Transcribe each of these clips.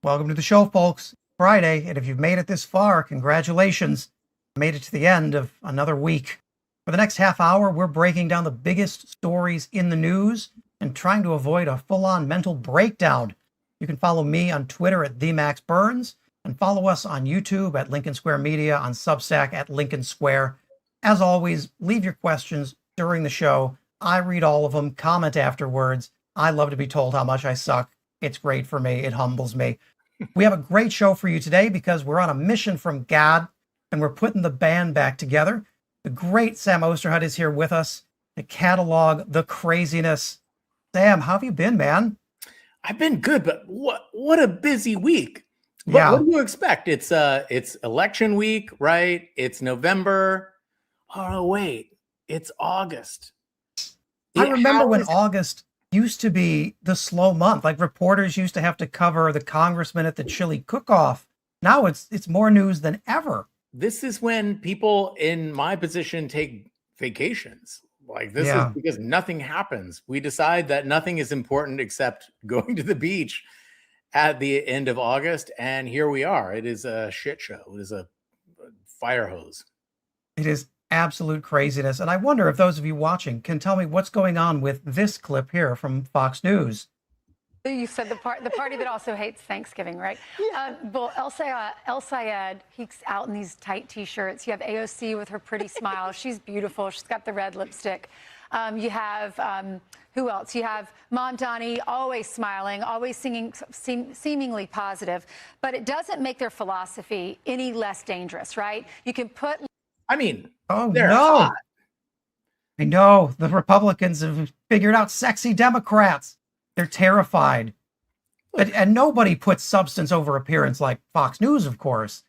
Welcome to the show, folks. Friday, and if you've made it this far, congratulations. Made it to the end of another week. For the next half hour, we're breaking down the biggest stories in the news and trying to avoid a full-on mental breakdown. You can follow me on Twitter at TheMaxBurns and follow us on YouTube at Lincoln Square Media, on Substack at Lincoln Square. As always, leave your questions during the show. I read all of them, comment afterwards. I love to be told how much I suck. It's great for me. It humbles me. We have a great show for you today because we're on a mission from God and we're putting the band back together. The great Sam Osterhut is here with us to catalog the craziness. Sam, how have you been, man? I've been good, but what a busy week. Yeah. What do you expect? It's election week, right? It's November. Oh, no, wait. It's August. I remember when August used to be the slow month. Like reporters used to have to cover the congressman at the chili cook-off. Now it's more news than ever. This is when people in my position take vacations. Like this is because nothing happens. We decide that nothing is important except going to the beach at the end of August. And here we are. It is a shit show. It is a fire hose. It is absolute craziness. And I wonder if those of you watching can tell me what's going on with this clip here from Fox News. You said the party that also hates Thanksgiving, right? Yeah. Well, El Sayed, he's out in these tight T-shirts. You have AOC with her pretty smile. She's beautiful. She's got the red lipstick. You have, who else? You have Mamdani, always smiling, always singing, seemingly positive. But it doesn't make their philosophy any less dangerous, right? You can put... I mean, they're hot. I know. The Republicans have figured out sexy Democrats. They're terrified. And nobody puts substance over appearance like Fox News, of course.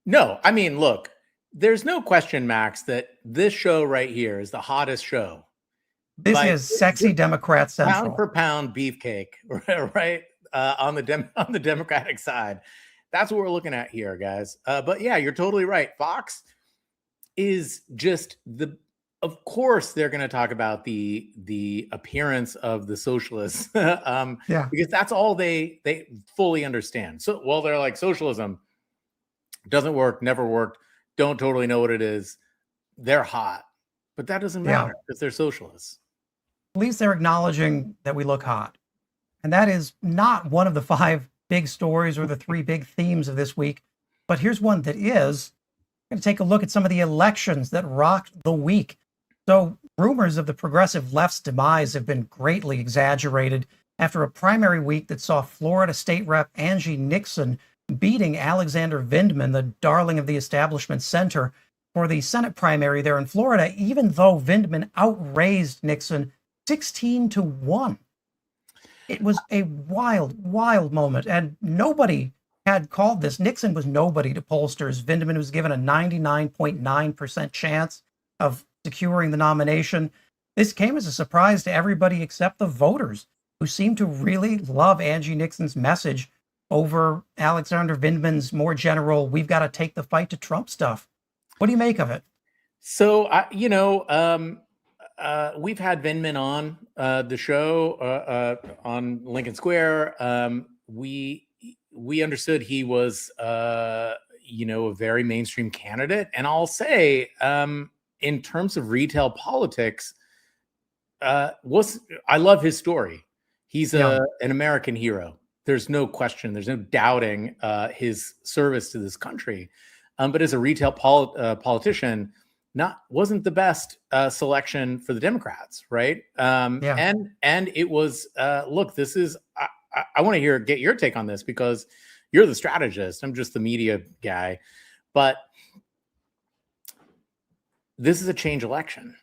No, I mean, look, there's no question, Max, that this show right here is the hottest show. This is sexy Democrat central. Pound for pound beefcake, right? On the Democratic side. That's what we're looking at here, guys. But yeah, you're totally right. Fox is just of course they're going to talk about the appearance of the socialists because that's all they fully understand. So, well, they're like, socialism doesn't work, never worked, don't totally know what it is. They're hot, but that doesn't matter because they're socialists. At least they're acknowledging that we look hot. And that is not one of the 5 big stories or the 3 big themes of this week. But here's one that is. We're going to take a look at some of the elections that rocked the week. So rumors of the progressive left's demise have been greatly exaggerated after a primary week that saw Florida State Rep Angie Nixon beating Alexander Vindman, the darling of the establishment center, for the Senate primary there in Florida, even though Vindman outraised Nixon 16-1. It was a wild, wild moment, and nobody had called this. Nixon was nobody to pollsters. Vindman was given a 99.9% chance of securing the nomination. This came as a surprise to everybody except the voters, who seemed to really love Angie Nixon's message over Alexander Vindman's more general, we've got to take the fight to Trump stuff. What do you make of it? So, we've had Vindman on the show on Lincoln Square. We understood he was, a very mainstream candidate. And I'll say, in terms of retail politics, I love his story. He's an American hero. There's no question. There's no doubting his service to this country. But as a retail politician, wasn't the best selection for the Democrats, right? And it was, look, this is. I want to get your take on this because you're the strategist. I'm just the media guy. But this is a change election,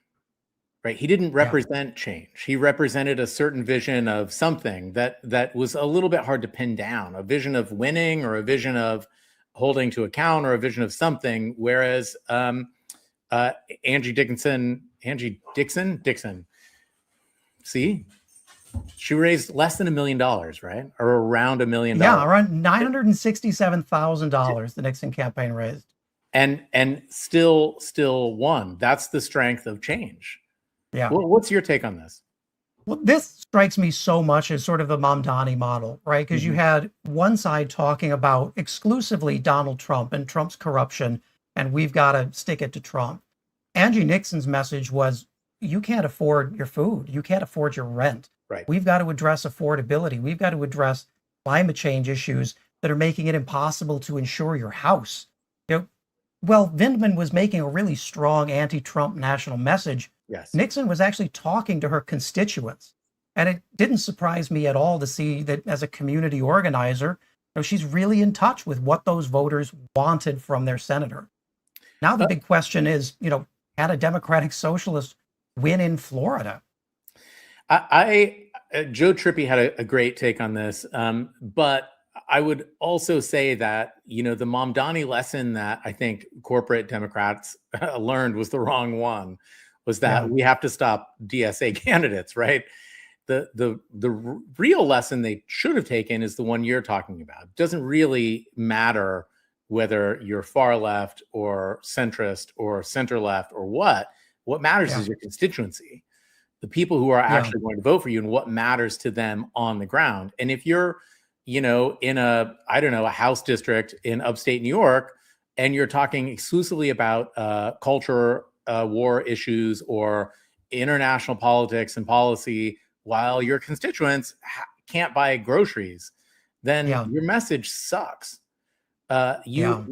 right? He didn't represent change. He represented a certain vision of something that was a little bit hard to pin down, a vision of winning or a vision of holding to account or a vision of something. Whereas Angie Dixon, see? She raised less than $1 million, right? Or around $1 million. Yeah, around $967,000 the Nixon campaign raised. And still won. That's the strength of change. Yeah. What's your take on this? Well, this strikes me so much as sort of the Mamdani model, right? Because you Mhm. had one side talking about exclusively Donald Trump and Trump's corruption, and we've got to stick it to Trump. Angie Nixon's message was, you can't afford your food. You can't afford your rent. Right. We've got to address affordability. We've got to address climate change issues that are making it impossible to insure your house. You know, well, Vindman was making a really strong anti-Trump national message. Yes. Nixon was actually talking to her constituents. And it didn't surprise me at all to see that as a community organizer, she's really in touch with what those voters wanted from their senator. Now the Uh, big question is, can a Democratic Socialist win in Florida? Joe Trippi had a great take on this, but I would also say that the Mamdani lesson that I think corporate Democrats learned was the wrong one. Was that Yeah. we have to stop DSA candidates, right? The real lesson they should have taken is the one you're talking about. It doesn't really matter whether you're far left or centrist or center left or what. What matters Yeah. is your constituency, the people who are Yeah. actually going to vote for you and what matters to them on the ground. And if you're, in a House district in upstate New York, and you're talking exclusively about culture, war issues, or international politics and policy, while your constituents can't buy groceries, then Yeah. your message sucks. Yeah.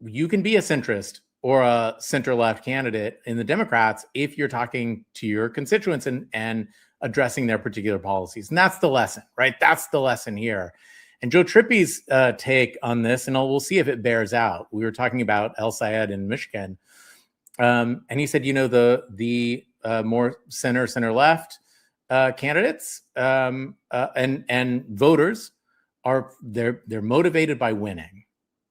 You can be a centrist or a center-left candidate in the Democrats if you're talking to your constituents and addressing their particular policies. And that's the lesson, right? That's the lesson here. And Joe Trippi's take on this, and we'll see if it bears out. We were talking about El Sayed in Michigan, and he said, the more center-left candidates and voters they're motivated by winning.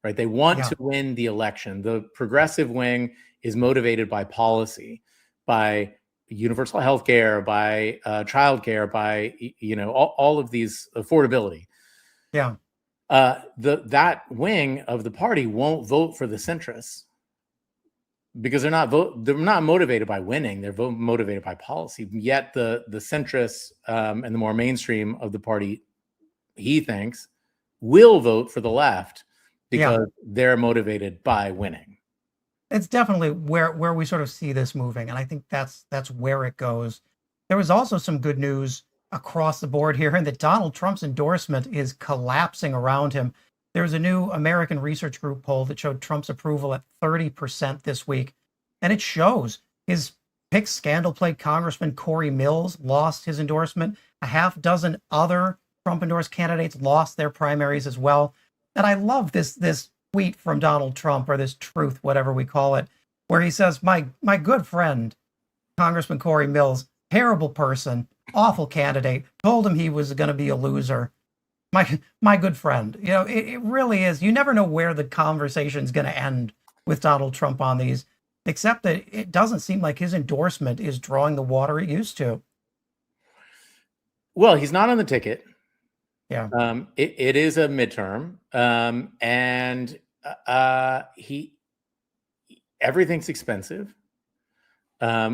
Right. They want to win the election. The progressive wing is motivated by policy, by universal health care, by childcare, by, all of these affordability. Yeah. That wing of the party won't vote for the centrists because they're not motivated by winning. They're motivated by policy. Yet the centrists and the more mainstream of the party, he thinks, will vote for the left because they're motivated by winning. It's definitely where we sort of see this moving, and I think that's where it goes. There was also some good news across the board here, and that Donald Trump's endorsement is collapsing around him. There was a new American Research Group poll that showed Trump's approval at 30% this week, and it shows his pick scandal-plagued Congressman Corey Mills lost his endorsement. A half dozen other Trump-endorsed candidates lost their primaries as well. And I love this tweet from Donald Trump, or this truth, whatever we call it, where he says, my good friend, Congressman Corey Mills, terrible person, awful candidate, told him he was going to be a loser. My good friend. It really is. You never know where the conversation is going to end with Donald Trump on these, except that it doesn't seem like his endorsement is drawing the water it used to. Well, he's not on the ticket. Yeah. It is a midterm, and everything's expensive.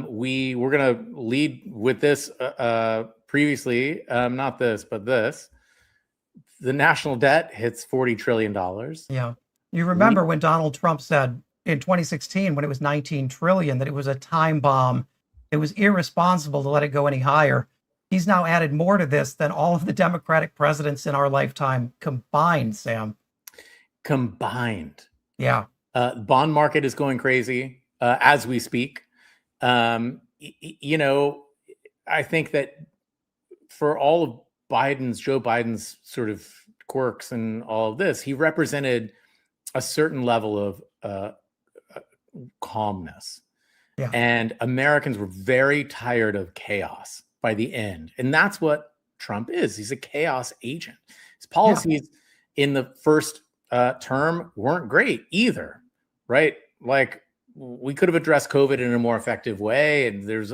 We were going to lead with this previously, not this, but this. The national debt hits $40 trillion. Yeah. You remember when Donald Trump said in 2016, when it was 19 trillion, that it was a time bomb. It was irresponsible to let it go any higher. He's now added more to this than all of the Democratic presidents in our lifetime combined, Sam. Combined. Yeah. Bond market is going crazy as we speak. I think that for all of Joe Biden's sort of quirks and all of this, he represented a certain level of calmness. Yeah. And Americans were very tired of chaos by the end. And that's what Trump is. He's a chaos agent. His policies in the first term weren't great either, right? Like, we could have addressed COVID in a more effective way, and there's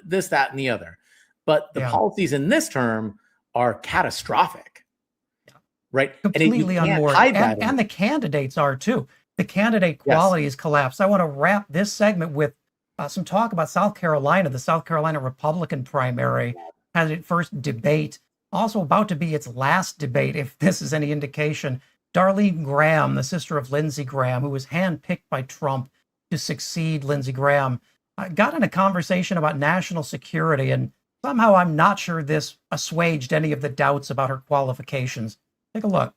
this, that, and the other. But the policies in this term are catastrophic, right? Completely unmoored. And the candidates are too. The candidate quality has collapsed. I want to wrap this segment with some talk about South Carolina, the South Carolina Republican primary. had its first debate, also about to be its last debate, if this is any indication. Darlene Graham, the sister of Lindsey Graham, who was handpicked by Trump to succeed Lindsey Graham, got in a conversation about national security, and somehow I'm not sure this assuaged any of the doubts about her qualifications. Take a look.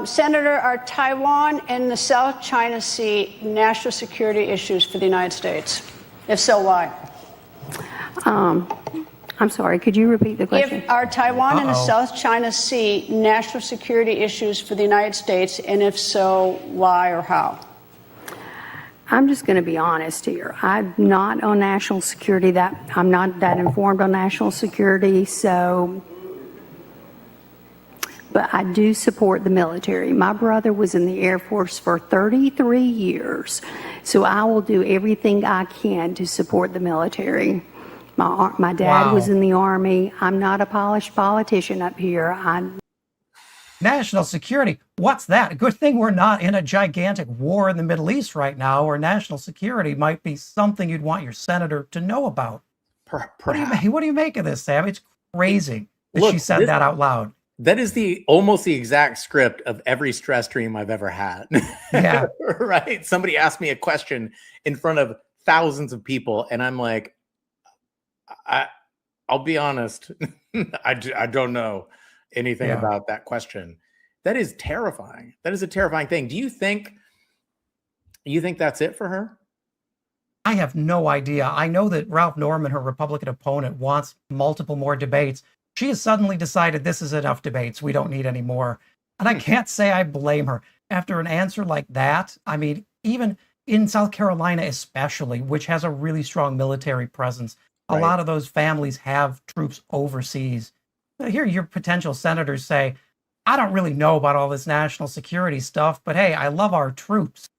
Senator, are Taiwan and the South China Sea national security issues for the United States? If so, why? I'm sorry, could you repeat the question? Are Taiwan and the South China Sea national security issues for the United States, and if so, why or how? I'm just going to be honest here. I'm not on national security. I'm not that informed on national security, but I do support the military. My brother was in the Air Force for 33 years, so I will do everything I can to support the military. My dad was in the Army. I'm not a polished politician up here. National security. What's that? Good thing we're not in a gigantic war in the Middle East right now, where national security might be something you'd want your senator to know about. What do you make of this, Sam? It's crazy that she said that out loud. That is almost the exact script of every stress dream I've ever had. Yeah. Right? Somebody asked me a question in front of thousands of people, and I'm like, I'll be honest. I don't know anything about that question. That is terrifying. That is a terrifying thing. Do you think that's it for her? I have no idea. I know that Ralph Norman, her Republican opponent, wants multiple more debates. She has suddenly decided this is enough debates. We don't need any more. And I can't say I blame her. After an answer like that, I mean, even in South Carolina especially, which has a really strong military presence, a lot of those families have troops overseas. Here, your potential senators say, I don't really know about all this national security stuff, but hey, I love our troops.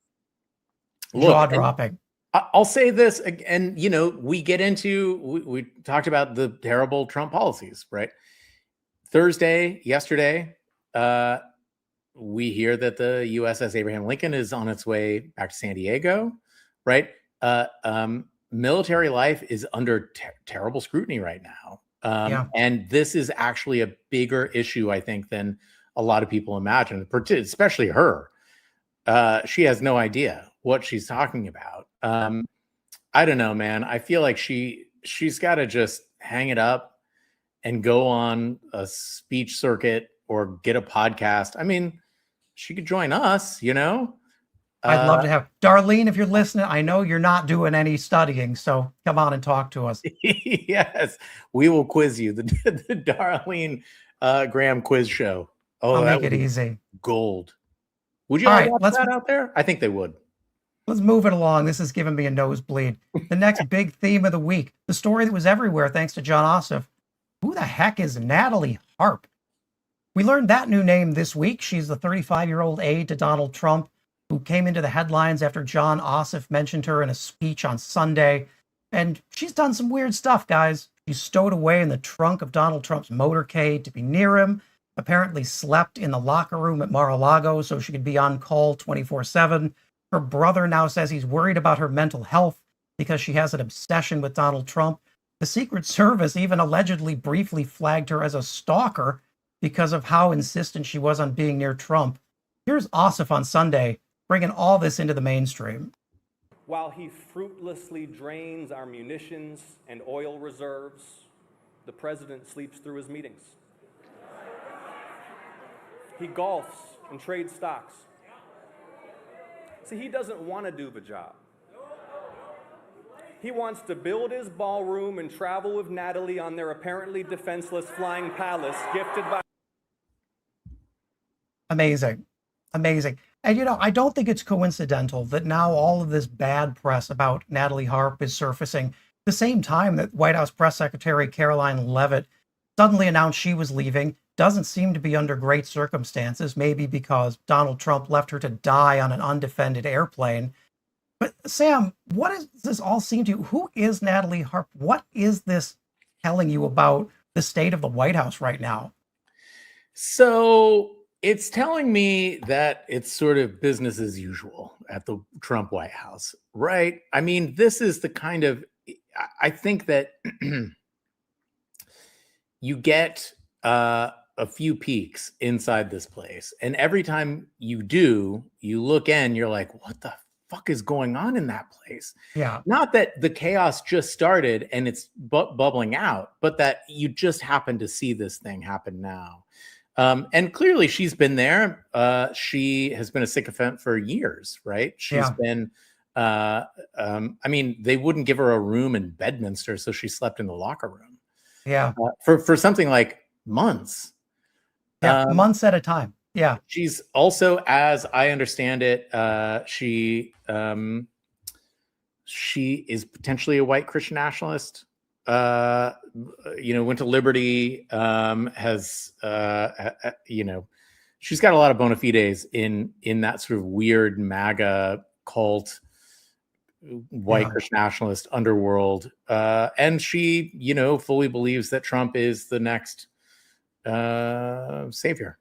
Jaw-dropping. I'll say this again, we get into, we talked about the terrible Trump policies, right? Yesterday, we hear that the USS Abraham Lincoln is on its way back to San Diego, right? Military life is under terrible scrutiny right now. And this is actually a bigger issue, I think, than a lot of people imagine, especially her. She has no idea what she's talking about. I don't know, man. I feel like she's got to just hang it up and go on a speech circuit or get a podcast. I mean, she could join us, I'd love to have Darlene, if you're listening. I know you're not doing any studying, so come on and talk to us. Yes, we will quiz you. The Darlene Graham quiz show. Oh, I'll make it easy. Gold. Would you like watch that out there? I think they would. Let's move it along. This is giving me a nosebleed. The next big theme of the week, the story that was everywhere thanks to John Ossoff. Who the heck is Natalie Harp? We learned that new name this week. She's the 35-year-old aide to Donald Trump, who came into the headlines after John Ossoff mentioned her in a speech on Sunday. And she's done some weird stuff, guys. She's stowed away in the trunk of Donald Trump's motorcade to be near him, apparently slept in the locker room at Mar-a-Lago so she could be on call 24/7. Her brother now says he's worried about her mental health because she has an obsession with Donald Trump. The Secret Service even allegedly briefly flagged her as a stalker because of how insistent she was on being near Trump. Here's Ossoff on Sunday, bringing all this into the mainstream. While he fruitlessly drains our munitions and oil reserves, the president sleeps through his meetings. He golfs and trades stocks. See, he doesn't want to do the job. He wants to build his ballroom and travel with Natalie on their apparently defenseless flying palace gifted by... Amazing. Amazing. And, I don't think it's coincidental that now all of this bad press about Natalie Harp is surfacing the same time that White House Press Secretary Caroline Leavitt suddenly announced she was leaving. Doesn't seem to be under great circumstances, maybe because Donald Trump left her to die on an undefended airplane. But Sam, what does this all seem to you? Who is Natalie Harp? What is this telling you about the state of the White House right now? So it's telling me that it's sort of business as usual at the Trump White House, right? I mean, this is the kind of, I think that you get a few peeks inside this place. And every time you do, you look in, you're like, what the fuck is going on in that place? Yeah. Not that the chaos just started and it's bubbling out, but that you just happen to see this thing happen now. And clearly she's been there. She has been a sycophant for years, right? She's been, I mean, they wouldn't give her a room in Bedminster, so she slept in the locker room. Yeah. For something like months. Yeah, months at a time. Yeah. She's also, as I understand it, she is potentially a white Christian nationalist. Went to Liberty, has she's got a lot of bona fides in that sort of weird MAGA cult, white Christian nationalist underworld. And she, fully believes that Trump is the next savior.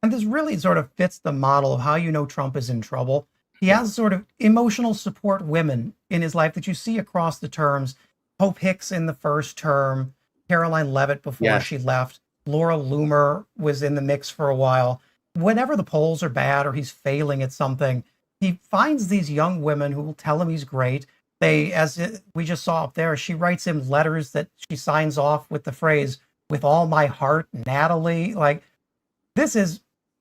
And this really sort of fits the model of how Trump is in trouble. He has sort of emotional support women in his life that you see across the terms. Hope Hicks in the first term, Caroline Leavitt before she left, Laura Loomer was in the mix for a while. Whenever the polls are bad or he's failing at something, he finds these young women who will tell him he's great. As we just saw up there, she writes him letters that she signs off with the phrase, "With all my heart, Natalie." Like, this is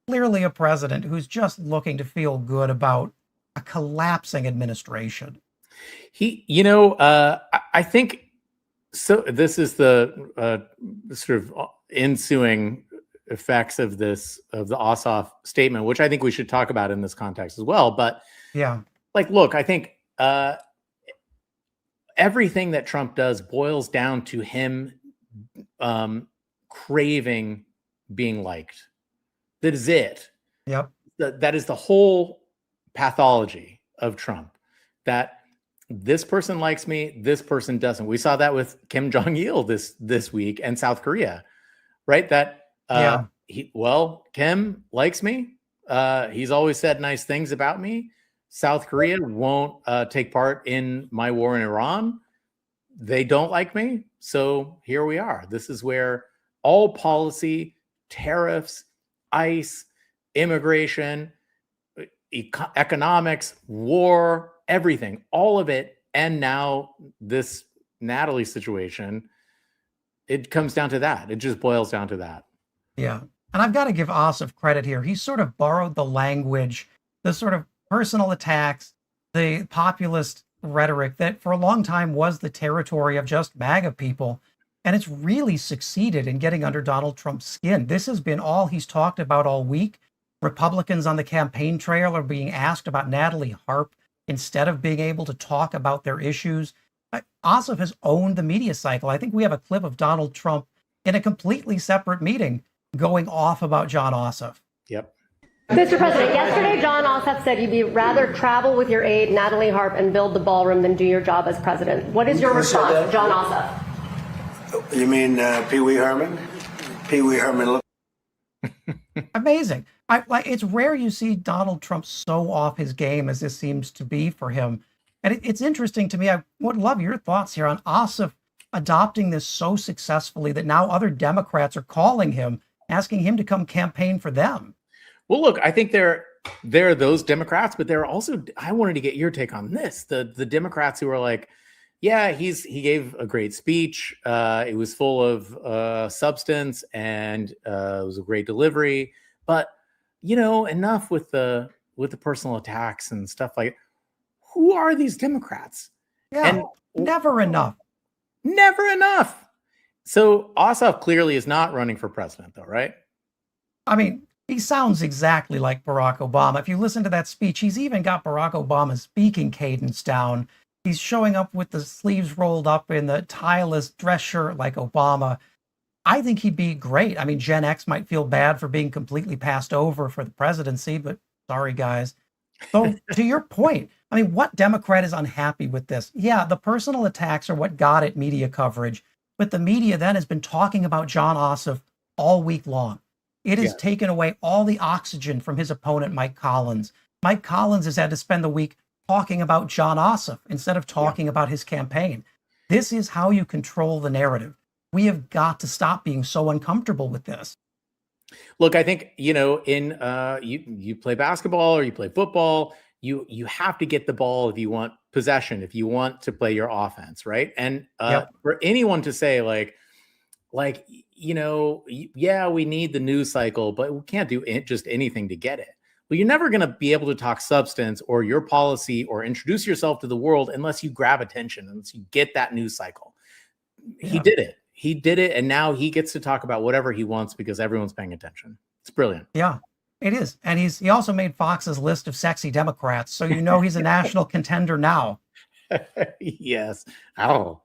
clearly a president who's just looking to feel good about a collapsing administration. I think so. This is the sort of ensuing effects of the Ossoff statement, which I think we should talk about in this context as well. But look, I think everything that Trump does boils down to him craving being liked. That is it. Yep. That is the whole pathology of Trump. That this person likes me, this person doesn't. We saw that with Kim Jong-il this week and South Korea, right? That Kim likes me. He's always said nice things about me. South Korea won't take part in my war in Iran. They don't like me. So here we are. This is where all policy, tariffs, ICE, immigration, economics, war, everything, all of it. And now this Natalie situation, it comes down to that. It just boils down to that. Yeah. And I've got to give Ossoff credit here. He sort of borrowed the language, the sort of personal attacks, the populist rhetoric that for a long time was the territory of just MAGA people. And it's really succeeded in getting under Donald Trump's skin. This has been all he's talked about all week. Republicans on the campaign trail are being asked about Natalie Harp instead of being able to talk about their issues. Ossoff has owned the media cycle. I think we have a clip of Donald Trump in a completely separate meeting going off about Jon Ossoff. Yep. Mr. President, yesterday Jon Ossoff said you'd rather travel with your aide, Natalie Harp, and build the ballroom than do your job as president. What is your response to Jon Ossoff? You mean Pee Wee Herman? Pee Wee Herman. Amazing. It's rare you see Donald Trump so off his game as this seems to be for him. And it's interesting to me. I would love your thoughts here on Ossoff adopting this so successfully that now other Democrats are calling him, asking him to come campaign for them. Well, look, I think there are those Democrats, but there are also, I wanted to get your take on this. The Democrats who are like, yeah, he gave a great speech. It was full of substance and it was a great delivery. But enough with the personal attacks and stuff like. Who are these Democrats? Yeah, and never enough. Never enough. So Ossoff clearly is not running for president, though, right? I mean, he sounds exactly like Barack Obama. If you listen to that speech, he's even got Barack Obama's speaking cadence down. He's showing up with the sleeves rolled up in the tie-less dress shirt like Obama. I think he'd be great. I mean, Gen X might feel bad for being completely passed over for the presidency, but sorry, guys. So to your point, I mean, what Democrat is unhappy with this? Yeah, the personal attacks are what got it media coverage, but the media then has been talking about Jon Ossoff all week long. It has taken away all the oxygen from his opponent, Mike Collins. Mike Collins has had to spend the week talking about Jon Ossoff instead of talking about his campaign. This is how you control the narrative. We have got to stop being so uncomfortable with this. Look, I think, in you play basketball or you play football, you have to get the ball if you want possession, if you want to play your offense, right? And for anyone to say yeah, we need the news cycle, but we can't do just anything to get it. Well, you're never going to be able to talk substance or your policy or introduce yourself to the world unless you grab attention, unless you get that news cycle. He did it. He did it. And now he gets to talk about whatever he wants because everyone's paying attention. It's brilliant. Yeah, it is. And he also made Fox's list of sexy Democrats. So he's a national contender now. Yes. Oh.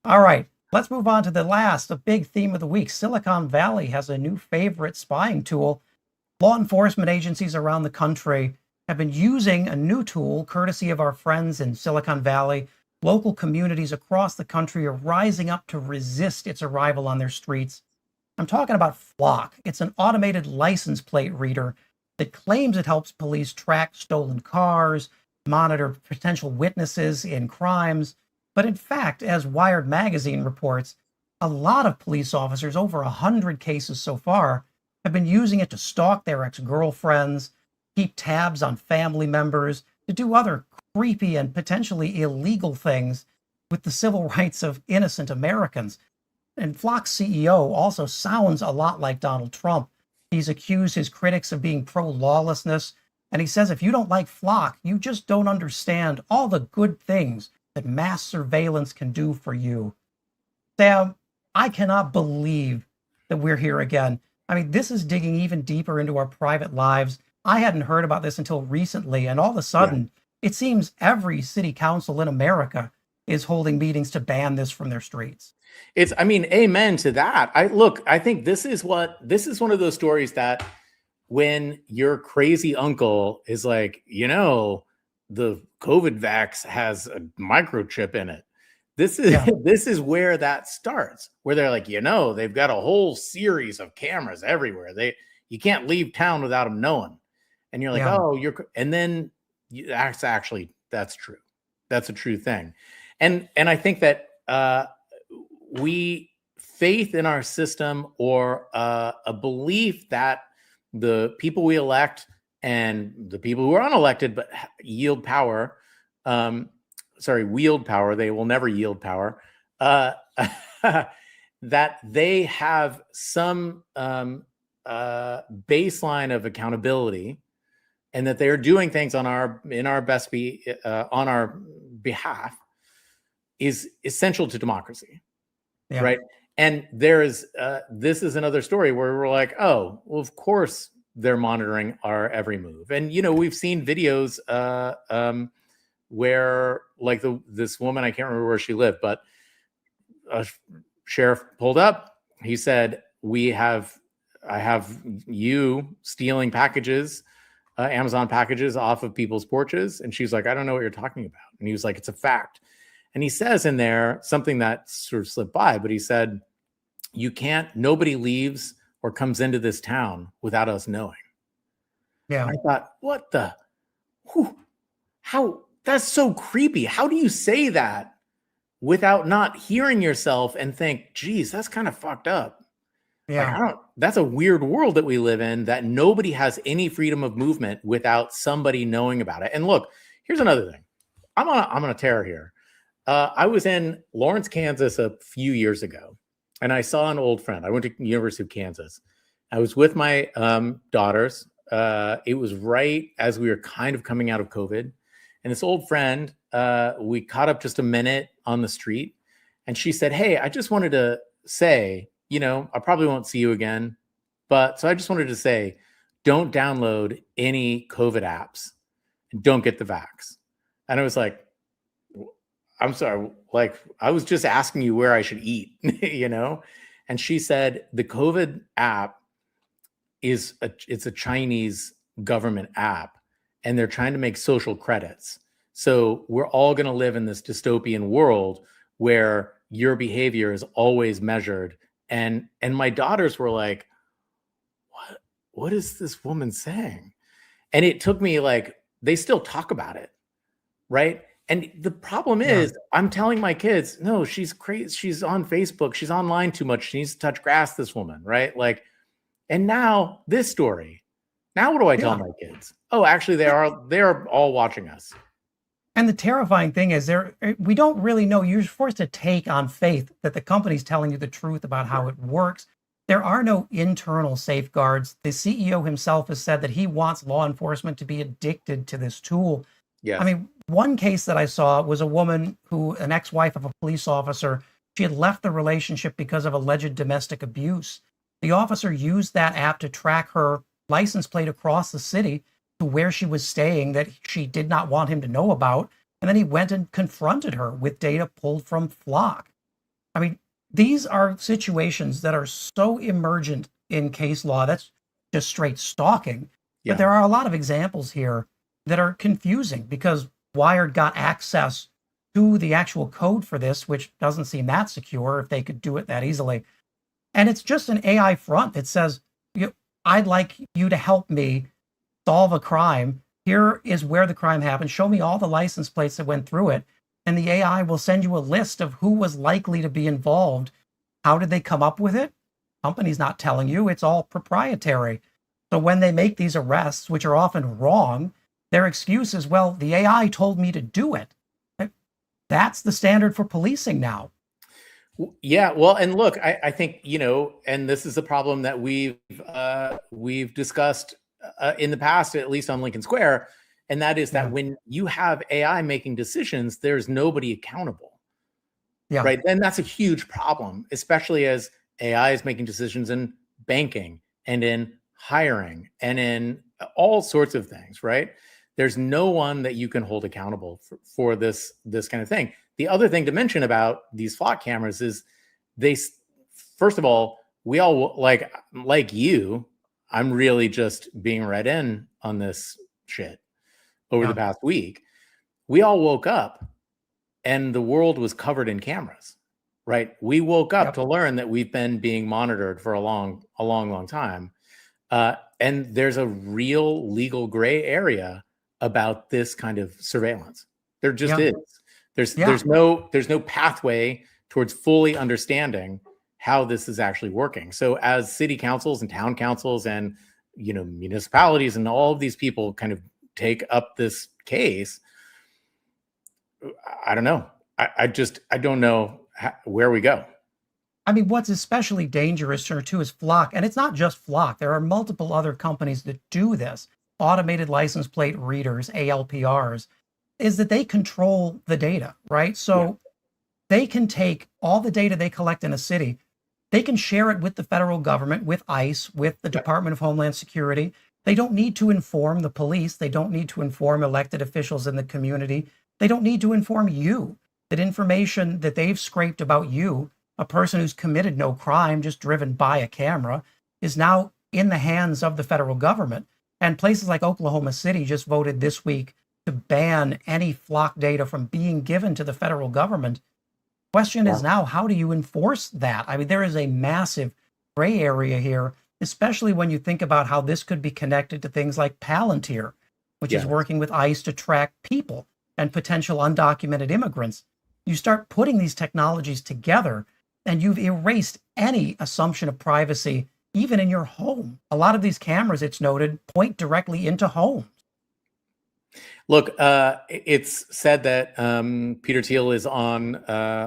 All right. Let's move on to the big theme of the week. Silicon Valley has a new favorite spying tool. Law enforcement agencies around the country have been using a new tool, courtesy of our friends in Silicon Valley. Local communities across the country are rising up to resist its arrival on their streets. I'm talking about Flock. It's an automated license plate reader that claims it helps police track stolen cars, monitor potential witnesses in crimes. But in fact, as Wired magazine reports, a lot of police officers, over 100 cases so far, have been using it to stalk their ex-girlfriends, keep tabs on family members, to do other creepy and potentially illegal things with the civil rights of innocent Americans. And Flock's CEO also sounds a lot like Donald Trump. He's accused his critics of being pro-lawlessness, and he says if you don't like Flock, you just don't understand all the good things that mass surveillance can do for you. Sam, I cannot believe that we're here again. I mean, this is digging even deeper into our private lives. I hadn't heard about this until recently, and all of a sudden, it seems every city council in America is holding meetings to ban this from their streets. Amen to that. I think this is one of those stories that when your crazy uncle is like, the COVID vax has a microchip in it. This is where that starts, where they're like, they've got a whole series of cameras everywhere. You can't leave town without them knowing. And you're like, and then that's true. That's a true thing. And I think that faith in our system, or a belief that the people we elect and the people who are unelected but wield power, they will never yield power, that they have some baseline of accountability, and that they're doing things on our behalf is essential to democracy. Yeah. Right. And this is another story where we're like, oh, well, of course they're monitoring our every move. And, we've seen videos where this woman, I can't remember where she lived, but a sheriff pulled up. He said, I have you stealing packages, Amazon packages off of people's porches. And she's like, I don't know what you're talking about. And he was like, it's a fact. And he says in there something that sort of slipped by, but he said, nobody leaves or comes into this town without us knowing. Yeah. And I thought, how, that's so creepy. How do you say that without not hearing yourself and think, geez, that's kind of fucked up. Yeah. That's a weird world that we live in, that nobody has any freedom of movement without somebody knowing about it. And look, here's another thing. I'm on a tear here. I was in Lawrence, Kansas a few years ago, and I saw an old friend. I went to the University of Kansas. I was with my daughters. It was right as we were kind of coming out of COVID. And this old friend, we caught up just a minute on the street. And she said, hey, I just wanted to say, I probably won't see you again. So I just wanted to say, don't download any COVID apps and don't get the vax. And I was like, I'm sorry, I was just asking you where I should eat, And she said, the COVID app it's a Chinese government app, and they're trying to make social credits. So we're all going to live in this dystopian world where your behavior is always measured. And my daughters were like, what is this woman saying? And it took me they still talk about it, right? And the problem is, I'm telling my kids, no, she's crazy. She's on Facebook. She's online too much. She needs to touch grass, this woman, right? Like, and now this story. Now what do I tell my kids? Oh, actually, they're all watching us. And the terrifying thing is we don't really know. You're forced to take on faith that the company's telling you the truth about how it works. There are no internal safeguards. The CEO himself has said that he wants law enforcement to be addicted to this tool. Yes. I mean, one case that I saw was a woman an ex-wife of a police officer. She had left the relationship because of alleged domestic abuse. The officer used that app to track her license plate across the city to where she was staying that she did not want him to know about. And then he went and confronted her with data pulled from Flock. I mean, these are situations that are so emergent in case law. That's just straight stalking. Yeah. But there are a lot of examples here that are confusing because Wired got access to the actual code for this, which doesn't seem that secure if they could do it that easily. And it's just an AI front that says, I'd like you to help me solve a crime. Here is where the crime happened. Show me all the license plates that went through it. And the AI will send you a list of who was likely to be involved. How did they come up with it? Company's not telling you. It's all proprietary. So when they make these arrests, which are often wrong, their excuse is, well, the AI told me to do it. That's the standard for policing now. Yeah, well, and look, I think, and this is a problem that we've discussed in the past, at least on Lincoln Square, and that is that when you have AI making decisions, there's nobody accountable. Yeah. Right. Then that's a huge problem, especially as AI is making decisions in banking and in hiring and in all sorts of things. Right. There's no one that you can hold accountable for this kind of thing. The other thing to mention about these Flock cameras is first of all, we all like you, I'm really just being read in on this shit over the past week. We all woke up and the world was covered in cameras, right? We woke up to learn that we've been being monitored for a long time. And there's a real legal gray area about this kind of surveillance. There just is. There's no pathway towards fully understanding how this is actually working. So as city councils and town councils and municipalities and all of these people kind of take up this case, I don't know. I don't know where we go. I mean, what's especially dangerous here too is Flock, and it's not just Flock. There are multiple other companies that do this. Automated license plate readers, ALPRs, is that they control the data, right? So they can take all the data they collect in a city, they can share it with the federal government, with ICE, with the Department of Homeland Security. They don't need to inform the police. They don't need to inform elected officials in the community. They don't need to inform you that information that they've scraped about you, a person who's committed no crime, just driven by a camera, is now in the hands of the federal government. And places like Oklahoma City just voted this week to ban any Flock data from being given to the federal government. Question is now, how do you enforce that? I mean, there is a massive gray area here, especially when you think about how this could be connected to things like Palantir, which is working with ICE to track people and potential undocumented immigrants. You start putting these technologies together and you've erased any assumption of privacy, even in your home. A lot of these cameras, it's noted, point directly into homes. Look, it's said that Peter Thiel is on,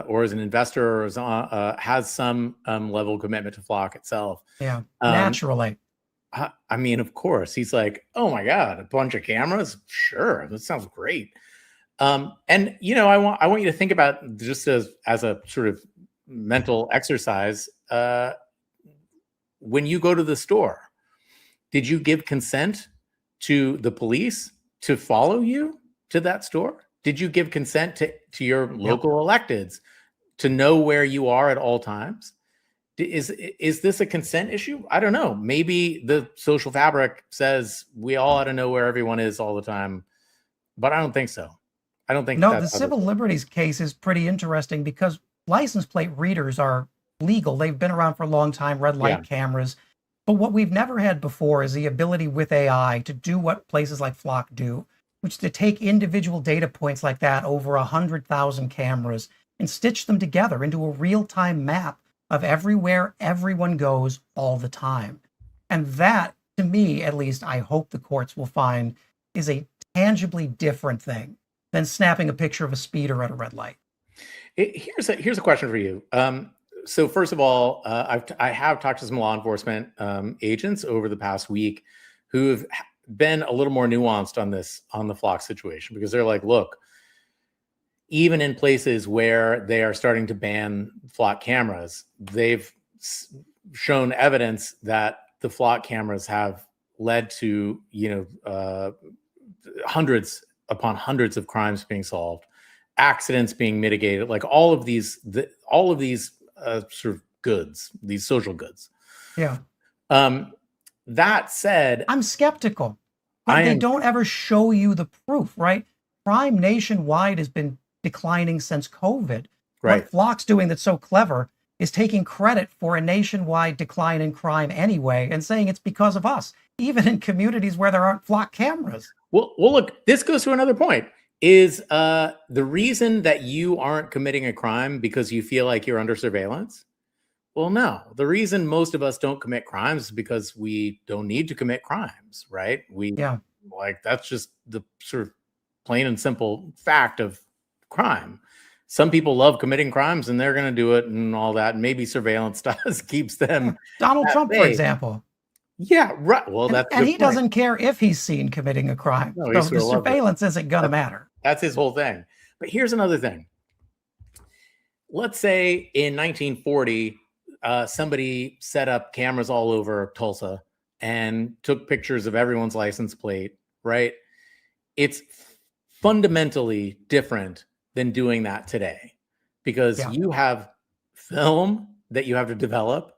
or is an investor, or is on, has some level of commitment to Flock itself. Yeah, naturally. I mean, of course, he's like, oh my God, a bunch of cameras? Sure, that sounds great. And I want you to think about, just as a sort of mental exercise, when you go to the store, did you give consent to the police to follow you to that store? Did you give consent to your local electeds to know where you are at all times? Is this a consent issue? I don't know. Maybe the social fabric says we all ought to know where everyone is all the time, but I don't think so. I don't think. No, the civil liberties case is pretty interesting because license plate readers are legal. They've been around for a long time, red light cameras. But what we've never had before is the ability with AI to do what places like Flock do, which is to take individual data points like that over 100,000 cameras and stitch them together into a real-time map of everywhere everyone goes all the time. And that, to me, at least, I hope the courts will find is a tangibly different thing than snapping a picture of a speeder at a red light. Here's a question for you. So first of all, I have talked to some law enforcement agents over the past week who have been a little more nuanced on the flock situation, because they're like, look, even in places where they are starting to ban flock cameras, they've shown evidence that the flock cameras have led to, hundreds upon hundreds of crimes being solved, accidents being mitigated, like all of these sort of goods, these social goods. Yeah. That said, I'm skeptical. But they don't ever show you the proof, right? Crime nationwide has been declining since COVID. Right. What Flock's doing that's so clever is taking credit for a nationwide decline in crime anyway and saying it's because of us, even in communities where there aren't Flock cameras. Well, look, this goes to another point. Is the reason that you aren't committing a crime because you feel like you're under surveillance? Well, no. The reason most of us don't commit crimes is because we don't need to commit crimes, right? That's just the sort of plain and simple fact of crime. Some people love committing crimes and they're going to do it and all that. And maybe surveillance keeps them. Donald Trump, for example. Yeah, right. Well, and he doesn't care if he's seen committing a crime. No, so the surveillance isn't going to matter. That's his whole thing. But here's another thing. Let's say in 1940, somebody set up cameras all over Tulsa and took pictures of everyone's license plate, right? It's fundamentally different than doing that today, because you have film that you have to develop,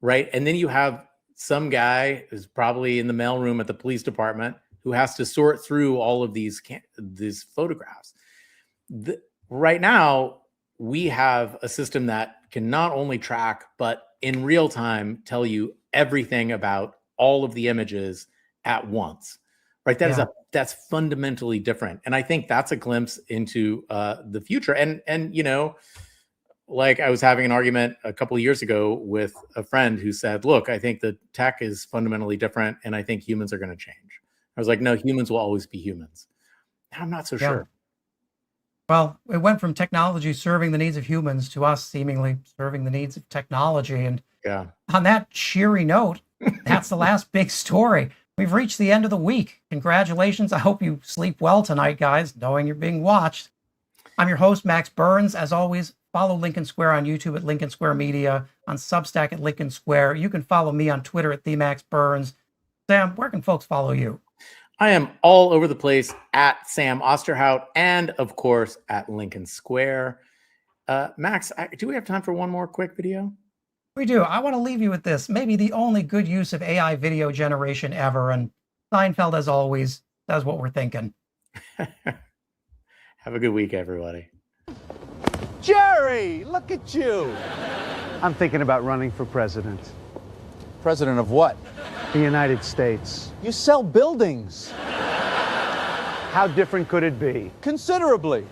right? And then you have some guy who's probably in the mailroom at the police department who has to sort through all of these photographs. Right now, we have a system that can not only track, but in real time tell you everything about all of the images at once, right? That's fundamentally different. And I think that's a glimpse into the future. And like I was having an argument a couple of years ago with a friend who said, look, I think the tech is fundamentally different and I think humans are going to change. I was like, no, humans will always be humans. I'm not so sure. Well, it went from technology serving the needs of humans to us seemingly serving the needs of technology. And on that cheery note, that's the last big story. We've reached the end of the week. Congratulations. I hope you sleep well tonight, guys, knowing you're being watched. I'm your host, Max Burns. As always, follow Lincoln Square on YouTube at Lincoln Square Media, on Substack at Lincoln Square. You can follow me on Twitter at TheMaxBurns. Sam, where can folks follow you? I am all over the place at Sam Osterhout and, of course, at Lincoln Square. Max, do we have time for one more quick video? We do. I want to leave you with this. Maybe the only good use of AI video generation ever. And Seinfeld, as always, does what we're thinking. Have a good week, everybody. Jerry, look at you. I'm thinking about running for president. President of what? The United States. You sell buildings. How different could it be? Considerably.